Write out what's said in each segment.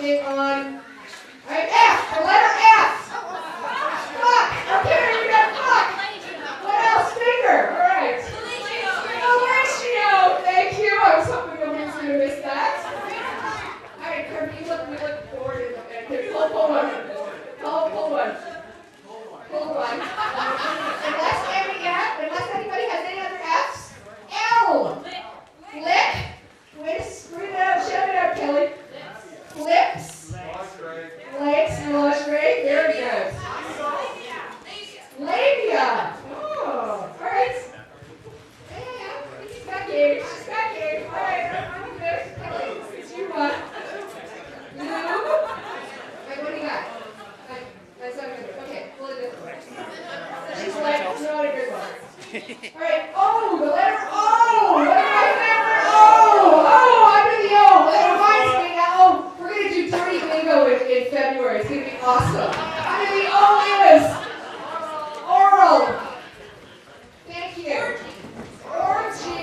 something on F, the letter F. Fuck. Okay, we got fuck. What else? Finger. All right. Fellatio. Thank you. I was hoping nobody was going to miss that. All right, Kirby, we look forward. Okay, pull one. Pull one. Pull one. Unless anybody has any other F's. L. Lick. Way to scream it out. Shout it out, Kelly. Flips. Legs. Lingerie. Very good. Labia. Oh, all right. Yeah. She's got game. All right. I'm good. Kelly, it's you one. You. What do you got? That's not good. Okay, pull it in. She's like, it's not a good one. All right. O. The letter O. What is my favorite O? O. Under the O. That reminds me now. We're going to do dirty bingo in February. It's going to be awesome. Under the O is oral. Thank you. Orgy.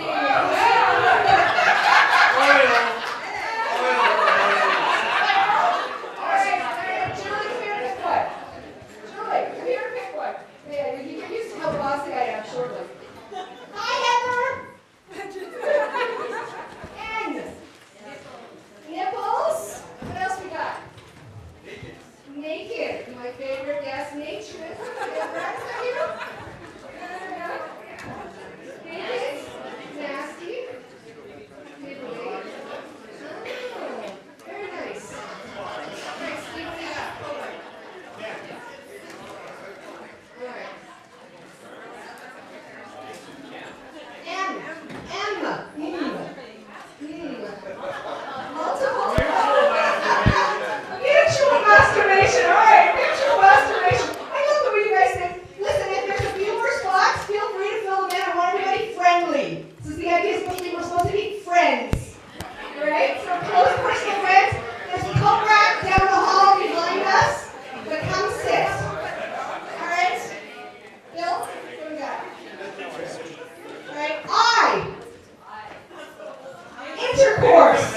Naked. My favorite, yes, nature. Naked. Nasty. Midway. Oh, very nice. Next, Steve, what do you got? All right. Multiple. Mutual masturbation. All right, mutual masturbation. I love the way you guys say, listen, if there's a few more spots, feel free to fill them in. I want everybody friendly. So the idea is we're supposed to be friends. Right? So close personal friends. There's a coat rack down the hall behind us. But come sit. All right? Bill, what do we got? All right, intercourse.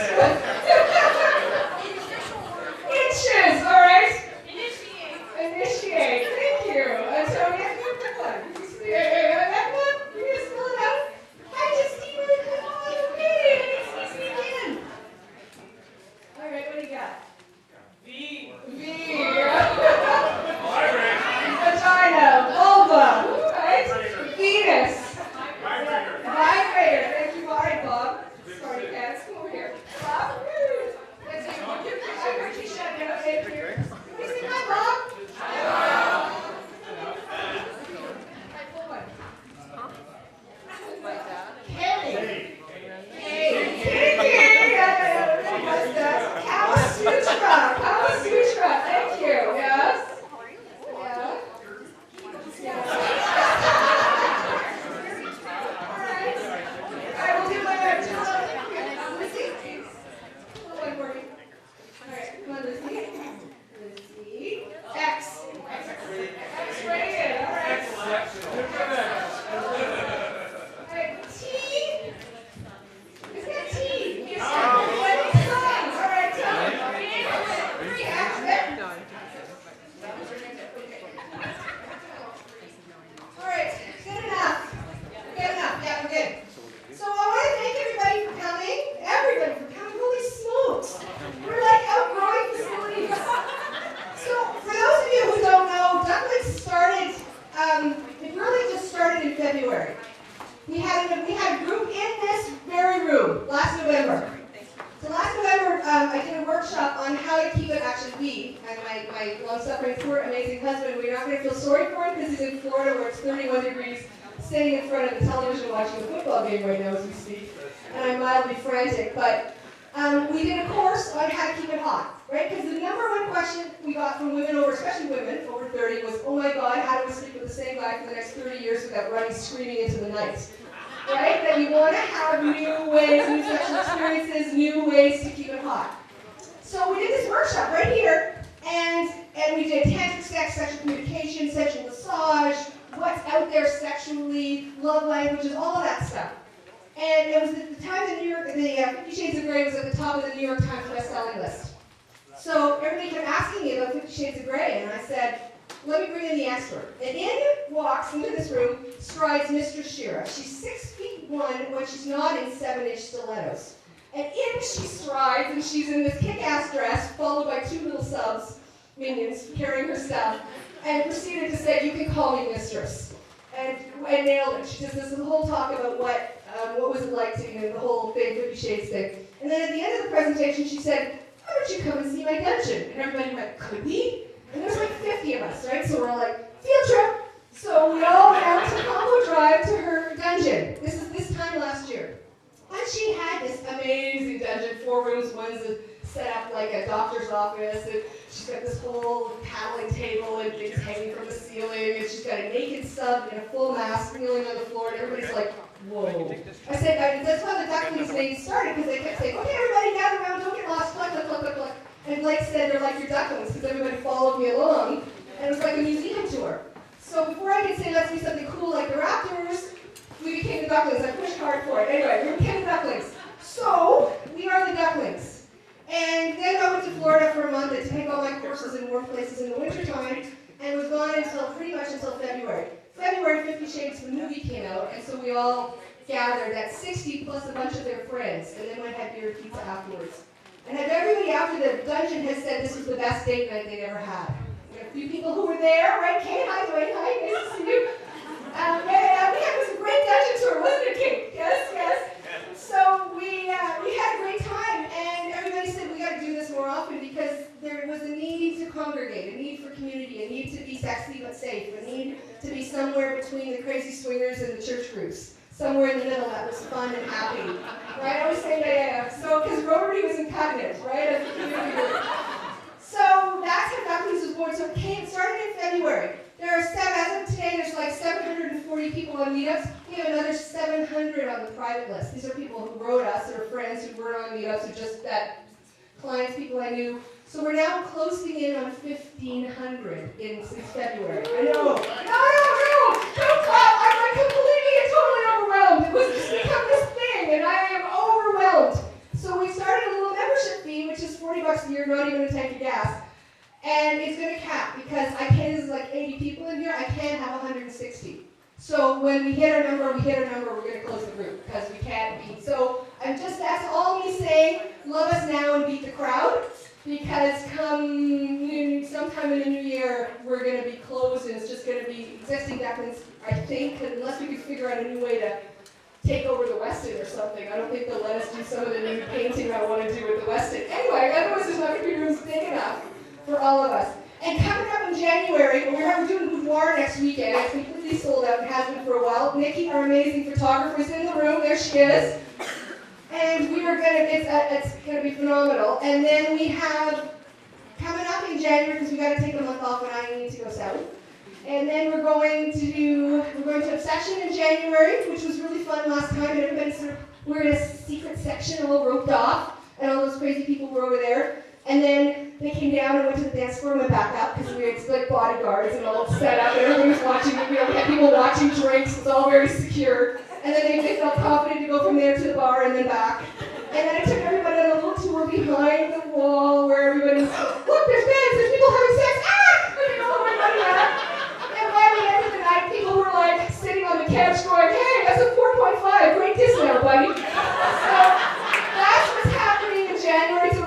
Inches, all right? Initiate. Thank you. Antonia, good one. That one, you just fill it out. Hi, Justina. Come on, okay. Let's begin. All right, what do you got? V. Vagina, vulva, right? Venus. Vibrator. Thank you. All right, Bob. Sorry, cats. Come over here. Bob. That's it. I heard you shut down. Thank you. Can we say hi, Bob? Hi. Pull one. Kelly. Kama Sutra. Thank you. Yes. Yeah. Yeah. All right. All right, we'll do one. Lucy. One for you. All right, come on, Lucy. Lucy. X. X-rated. All right. All right, T. Who's got T? Here's all right, Tom. All right, good enough. Yeah, we're good. So I want to thank everybody for coming. Holy smokes. We're like outgrowing facilities. So for those of you who don't know, Ducklings started, it really just started in February. We had a group in this very room last November. So last November, I did a workshop on how to keep it, actually we, and my long-suffering, poor, amazing husband, we're not going to feel sorry for him because he's in Florida where it's 31 degrees, sitting in front of the television watching a football game right now as we speak, and I'm mildly frantic, but we did a course on how to keep it hot, right? Because the number one question we got from women especially women over 30 was, oh my God, how do we sleep with the same guy for the next 30 years without running screaming into the night? Right? That we want to have new ways, new sexual experiences, new ways to keep it hot. So we did this workshop right here, and we did tantric sex, sexual communication, sexual massage, what's out there sexually, love languages, all of that stuff. And it was at the time the 50 Shades of Grey was at the top of the New York Times best-selling list. So everybody kept asking me about 50 Shades of Grey, and I said, let me bring in the expert. And in walks into this room, strides Mistress Shira. She's 6'1" when she's not in 7-inch stilettos. And in she strides, and she's in this kick-ass dress, followed by 2 little subs, minions, carrying her stuff, and proceeded to say, you can call me Mistress. And I nailed it. She does this whole talk about what was it like to, the whole thing, 50 Shades thing. And then at the end of the presentation, she said, why don't you come and see my dungeon? And everybody went, could we? And there's like 50 of us, right? So we're all like, field trip. So we all went to Combo Drive to her dungeon. This is this time last year. And she had this amazing dungeon, 4 rooms, one's set up like a doctor's office, and she's got this whole paddling table and things hanging from the ceiling, and she's got a naked sub in a full mask kneeling on the floor, and everybody's like, whoa. I said, that's how the ducklings name started, because they kept saying, okay, everybody gather around, don't get lost, cluck, cluck, cluck, cluck, cluck. And Blake said, they're like your ducklings, because everybody followed me along, and it was like a museum tour. So before I could say, let's do something cool like the Raptors, we became the ducklings. I pushed hard for it. Anyway, we became the ducklings. So, we are the ducklings. And then I went to Florida for a month to take all my courses in warm places in the wintertime, and was gone until pretty much until February. February, 50 Shades, the movie came out, and so we all gathered at 60 plus a bunch of their friends, and then went and had beer and pizza afterwards. And everybody after the dungeon has said this was the best date night they'd ever had. We had a few people who were there, right? Kay, hi, Dwayne, hi, nice to see you. We had this great dungeon tour, wasn't it, Kate? Yes, yes. So we had a great time, and everybody said we got to do this more often because there was a need to congregate, a need for community, a need to be sexy but safe, a need to be somewhere between the crazy swingers and the church groups, somewhere in the middle that was fun and happy. Right? I always say yeah. So because Rotary was in Covenant, right, as a community group. So that's how Ducklings was born. So it started in February. There are as of today, there's like 740 people on meetups. We have another 700 on the private list. These are people who wrote us, or friends who were on meetups, or just that clients, people I knew. So we're now closing in on 1,500 since February. I know. No, don't clap. I'm completely and totally overwhelmed. It was just become this thing, and I am overwhelmed. So we started a little membership fee, which is $40 a year, not even a tank of gas. And it's going to cap because there's like 80 people in here. I can't have 160. So when we hit our number, we're going to close the group because we can't beat. So that's all me saying, love us now and beat the crowd, because come sometime in the new year, we're going to be closed, and it's just going to be existing Ducklings, I think, unless we can figure out a new way to take over the West End or something. I don't think they'll let us do some of the new painting I want to do with the West End. Anyway, otherwise there's not going to be rooms big enough for all of us. And coming up in January, we're doing boudoir next weekend. It's completely sold out and has been for a while. Nikki, our amazing photographer, is in the room. There she is. And we are it's gonna be phenomenal. And then we have coming up in January, because we got to take a month off when I need to go south. And then we're going to Obsession in January, which was really fun last time. And everybody we're in a secret section all roped off, and all those crazy people were over there. And then they came down and went to the dance floor and went back up, because we had like bodyguards and all set up, and everybody was watching. We had people watching drinks. It was all very secure. And then they felt confident to go from there to the bar and then back. And then I took everybody on a little tour behind the wall where everybody was, look, there's beds, there's people having sex, ah! And they go, oh my God, and by the end of the night, people were like sitting on the couch going, hey, that's a 4.5, great discount, buddy. So that's what's happening in January. It's a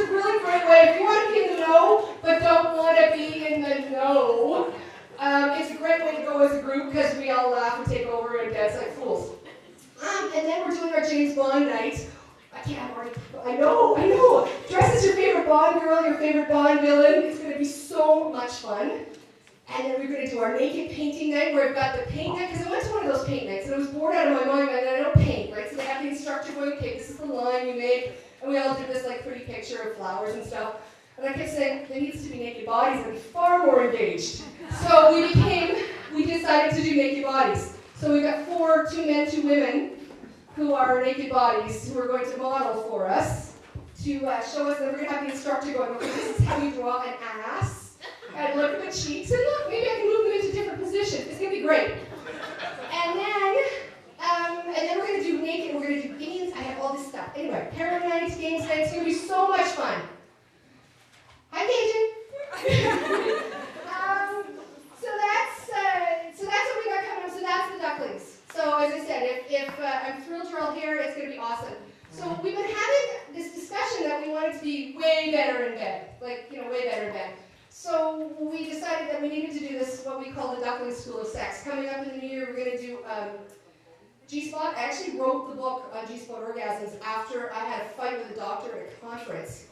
really great way. If you want to be in the know, but don't want to be in the know, it's a great way to go as a group, because we all laugh and take over and dance like fools. And then we're doing our James Bond night. I know. Dress as your favorite Bond girl, your favorite Bond villain. It's going to be so much fun. And then we're going to do our naked painting night, where I've got the paint night, because I went to one of those paint nights, and I was bored out of my mind, and I don't paint, right? So they have the instructor going, okay, this is the line you make, and we all did this like pretty picture of flowers and stuff. And I kept saying, there needs to be naked bodies, and be far more engaged. So we decided to do naked bodies. So we got 2 men, 2 women, who are naked bodies, who are going to model for us, to show us that we're going to have the instructor going, okay, this is how you draw an ass, and look at the cheeks, and look, maybe I can move them into different positions. It's going to be great. And then we're going to do naked, we're going to do games. I have all this stuff. Anyway, parent nights, games nights, it's going to be so much fun. be way better in bed. Like, way better in bed. So we decided that we needed to do this, what we call the Duckling School of Sex. Coming up in the new year, we're going to do G-spot. I actually wrote the book on G-spot orgasms after I had a fight with a doctor at a conference.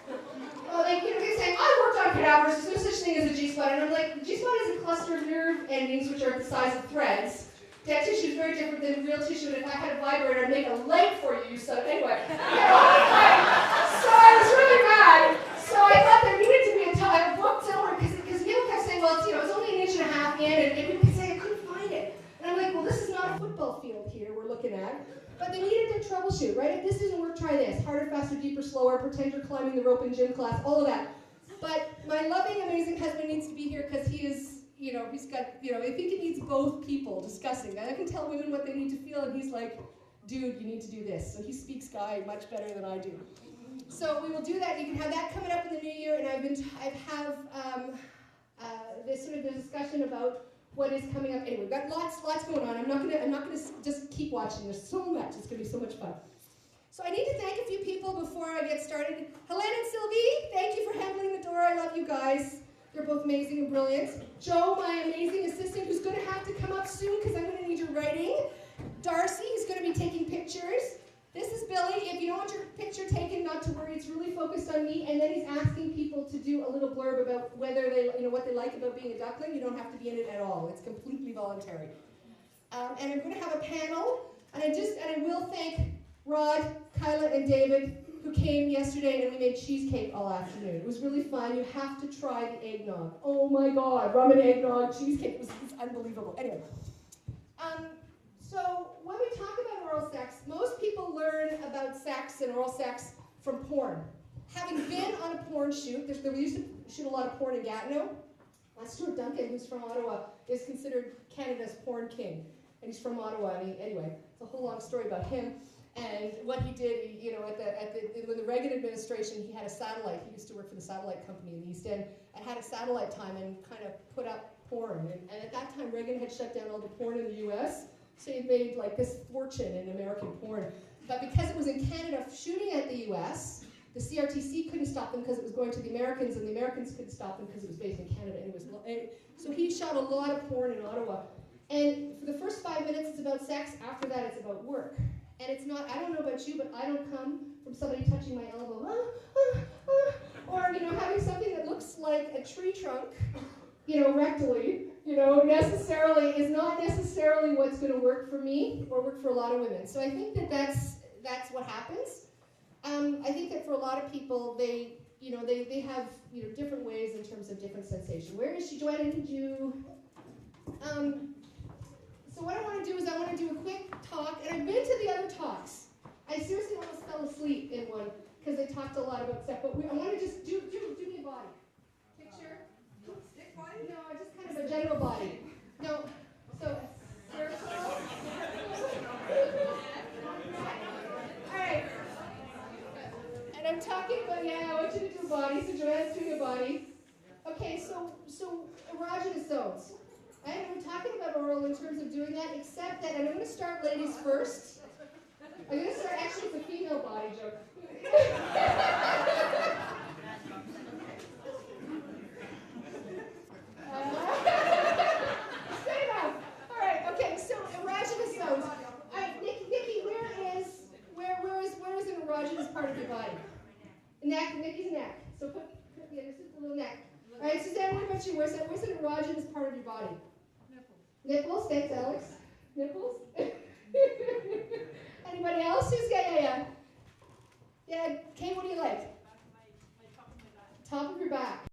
Well, he's saying, I worked on cadavers, there's no such thing as a G-spot. And I'm like, G-spot is a cluster of nerve endings which are the size of threads. Dead tissue is very different than real tissue, and if I had a vibrator, I'd make a leg for you. So anyway, so I was really mad. So I thought there needed to be a book somewhere, because people kept saying, well, it's only an inch and a half in, and people kept saying I couldn't find it. And I'm like, well, this is not a football field here we're looking at. But they needed to troubleshoot, right? If this doesn't work, try this. Harder, faster, deeper, slower, pretend you're climbing the rope in gym class, all of that. But my loving, amazing husband needs to be here because he is, he's got, I think it needs both people discussing. I can tell women what they need to feel, and he's like, dude, you need to do this. So he speaks Guy much better than I do. So we will do that. You can have that coming up in the new year, and I have this sort of the discussion about what is coming up. Anyway, we've got lots going on. I'm not gonna just keep watching. There's so much. It's gonna be so much fun. So I need to thank a few people before I get started. Helene and Sylvie, thank you for handling the door. I love you guys. They're both amazing and brilliant. Joe, my amazing assistant, who's going to have to come up soon because I'm going to need your writing. Darcy, who's going to be taking pictures. This is Billy. If you don't want your picture taken, not to worry. It's really focused on me. And then he's asking people to do a little blurb about whether they, what they like about being a duckling. You don't have to be in it at all. It's completely voluntary. And I'm going to have a panel. And I will thank Rod, Kyla, and David, who came yesterday, and we made cheesecake all afternoon. It was really fun. You have to try the eggnog. Oh my God, rum and eggnog cheesecake was unbelievable. Anyway, so when we talk about oral sex, most people learn about sex and oral sex from porn. Having been on a porn shoot, we used to shoot a lot of porn in Gatineau. Stuart Duncan, who's from Ottawa, is considered Canada's porn king. And he's from Ottawa, and anyway, it's a whole long story about him. And what he did, when the Reagan administration, he had a satellite. He used to work for the satellite company in the East End, and had a satellite time and kind of put up porn. And at that time, Reagan had shut down all the porn in the U.S., so he made like this fortune in American porn. But because it was in Canada shooting at the U.S., the CRTC couldn't stop them because it was going to the Americans, and the Americans couldn't stop them because it was based in Canada. So he shot a lot of porn in Ottawa. And for the first 5 minutes, it's about sex. After that, it's about work. And it's not, I don't know about you, but I don't come from somebody touching my elbow, or, having something that looks like a tree trunk, rectally, necessarily is not necessarily what's going to work for me or work for a lot of women. So I think that's what happens. I think that for a lot of people, they have, different ways in terms of different sensation. Where is she? Joanna, did you? So what I want to do is I want to do a quick talk, and I've been to the other talks. I seriously almost fell asleep in one because they talked a lot about sex, but I want to just do me a body. Picture? Stick body? No, just kind of a general body. No, so circle. All right. And I'm talking about, I want you to do a body, so Joanne's doing a body. Okay, so erogenous zones. I'm talking about oral in terms of doing that, except that, and I'm going to start ladies first. I'm going to start, actually, it's a female body joke. Good enough. All right, okay, so erogenous zones. All right, Nikki, where is an erogenous part of your body? Neck, Nikki's neck. So put this is the little neck. All right, Suzanne, what about you? Where's an erogenous part of your body? Nipples, thanks, Alex. Nipples? Anybody else? Who's got, yeah. Yeah, Kate, what do you like? My top of my back. Top of your back.